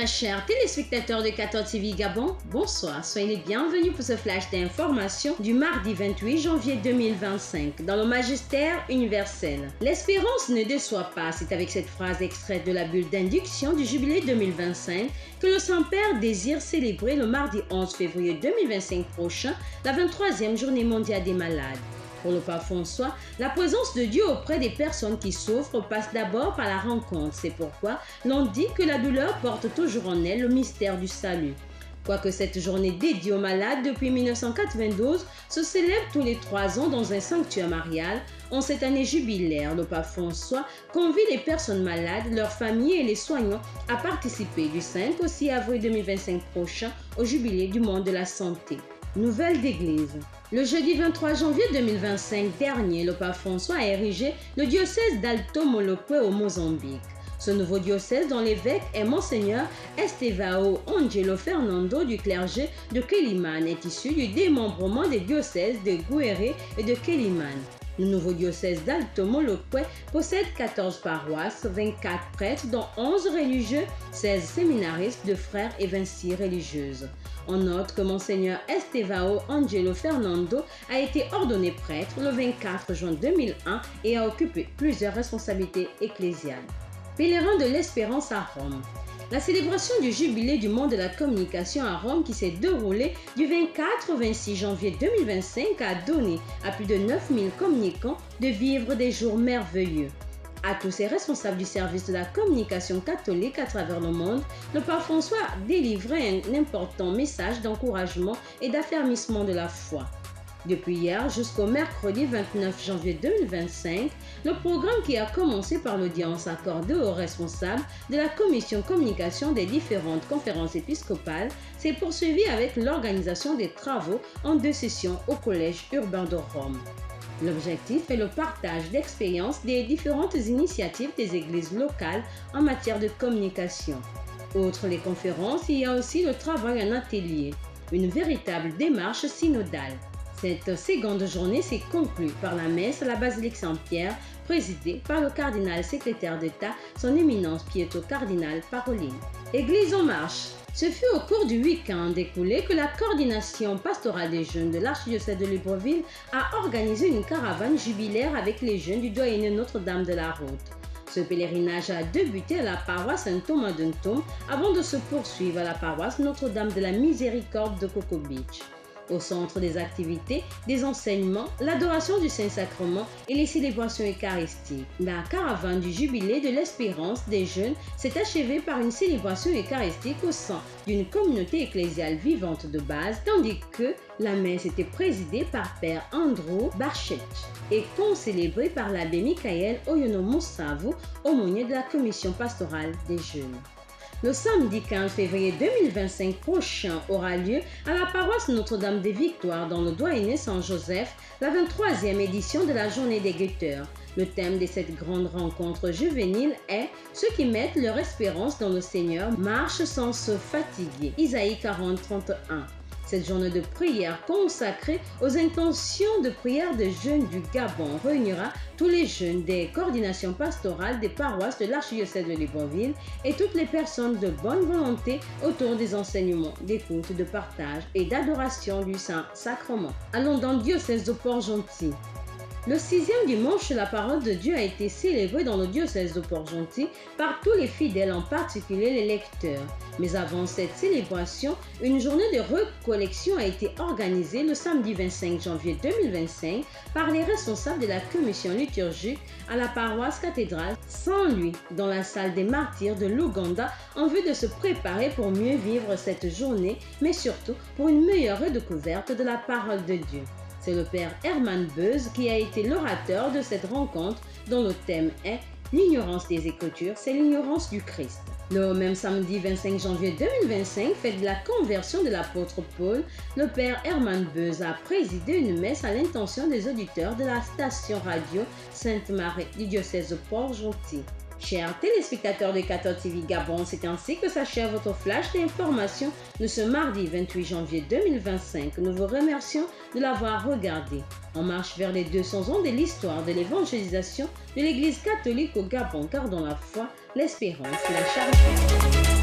Très chers téléspectateurs de 14 TV Gabon, bonsoir, soyez les bienvenus pour ce flash d'information du mardi 28 janvier 2025 dans le magistère universel. L'espérance ne déçoit pas, c'est avec cette phrase extraite de la bulle d'induction du jubilé 2025 que le Saint-Père désire célébrer le mardi 11 février 2025 prochain la 23e journée mondiale des malades. Pour le pape François, la présence de Dieu auprès des personnes qui souffrent passe d'abord par la rencontre. C'est pourquoi l'on dit que la douleur porte toujours en elle le mystère du salut. Quoique cette journée dédiée aux malades depuis 1992 se célèbre tous les 3 ans dans un sanctuaire marial, en cette année jubilaire, le pape François convie les personnes malades, leurs familles et les soignants à participer du 5 au 6 avril 2025 prochain au jubilé du monde de la santé. Nouvelle d'église. Le jeudi 23 janvier 2025 dernier, le pape François a érigé le diocèse d'Alto Molope au Mozambique. Ce nouveau diocèse dont l'évêque est Monseigneur Estevão Angelo Fernando du clergé de Quelimane est issu du démembrement des diocèses de Gouéré et de Quelimane. Le nouveau diocèse d'Alto Molope possède 14 paroisses, 24 prêtres dont 11 religieux, 16 séminaristes de frères et 26 religieuses. On note que Monseigneur Estevão Angelo Fernando a été ordonné prêtre le 24 juin 2001 et a occupé plusieurs responsabilités ecclésiales. Pèlerin de l'Espérance à Rome. La célébration du jubilé du monde de la communication à Rome qui s'est déroulée du 24 au 26 janvier 2025 a donné à plus de 9000 communicants de vivre des jours merveilleux. À tous ces responsables du service de la communication catholique à travers le monde, le pape François a délivré un important message d'encouragement et d'affermissement de la foi. Depuis hier jusqu'au mercredi 29 janvier 2025, le programme qui a commencé par l'audience accordée aux responsables de la commission communication des différentes conférences épiscopales s'est poursuivi avec l'organisation des travaux en 2 sessions au Collège urbain de Rome. L'objectif est le partage d'expériences des différentes initiatives des églises locales en matière de communication. Outre les conférences, il y a aussi le travail en atelier, une véritable démarche synodale. Cette seconde journée s'est conclue par la messe à la basilique Saint-Pierre, présidée par le cardinal secrétaire d'État, son éminence Pietro Cardinal Parolin. Église en marche. Ce fut au cours du week-end écoulé que la coordination pastorale des jeunes de l'archidiocèse de Libreville a organisé une caravane jubilaire avec les jeunes du doyenné Notre-Dame de la Route. Ce pèlerinage a débuté à la paroisse Saint-Thomas d'Untum avant de se poursuivre à la paroisse Notre-Dame de la Miséricorde de Coco Beach. Au centre des activités, des enseignements, l'adoration du Saint-Sacrement et les célébrations eucharistiques. La caravane du jubilé de l'espérance des jeunes s'est achevée par une célébration eucharistique au sein d'une communauté ecclésiale vivante de base, tandis que la messe était présidée par Père Andrew Barchett et concélébrée par l'abbé Michael Oyono-Moussavou, aumônier de la commission pastorale des jeunes. Le samedi 15 février 2025 prochain aura lieu à la paroisse Notre-Dame des Victoires dans le doyenné Saint-Joseph la 23e édition de la Journée des Guetteurs. Le thème de cette grande rencontre juvénile est « Ceux qui mettent leur espérance dans le Seigneur marchent sans se fatiguer » Isaïe 40, 31. Cette journée de prière consacrée aux intentions de prière des jeunes du Gabon réunira tous les jeunes des coordinations pastorales des paroisses de l'archidiocèse de Libreville et toutes les personnes de bonne volonté autour des enseignements, d'écoute, de partage et d'adoration du Saint-Sacrement. Allons dans le diocèse de Port-Gentil. Le 6e dimanche de la parole de Dieu a été célébré dans le diocèse de Port-Gentil par tous les fidèles, en particulier les lecteurs. Mais avant cette célébration, une journée de recollection a été organisée le samedi 25 janvier 2025 par les responsables de la commission liturgique à la paroisse cathédrale Saint-Louis dans la salle des martyrs de l'Ouganda en vue de se préparer pour mieux vivre cette journée, mais surtout pour une meilleure redécouverte de la parole de Dieu. C'est le père Herman Beuz qui a été l'orateur de cette rencontre dont le thème est « L'ignorance des Écritures, c'est l'ignorance du Christ ». Le même samedi 25 janvier 2025, fête de la conversion de l'apôtre Paul, le père Herman Beuz a présidé une messe à l'intention des auditeurs de la station radio Sainte-Marie du diocèse de Port-Gentil. Chers téléspectateurs de 14 TV Gabon, c'est ainsi que s'achève votre flash d'information de ce mardi 28 janvier 2025. Nous vous remercions de l'avoir regardé. On marche vers les 200 ans de l'histoire de l'évangélisation de l'Église catholique au Gabon, car dans la foi, l'espérance et la charité.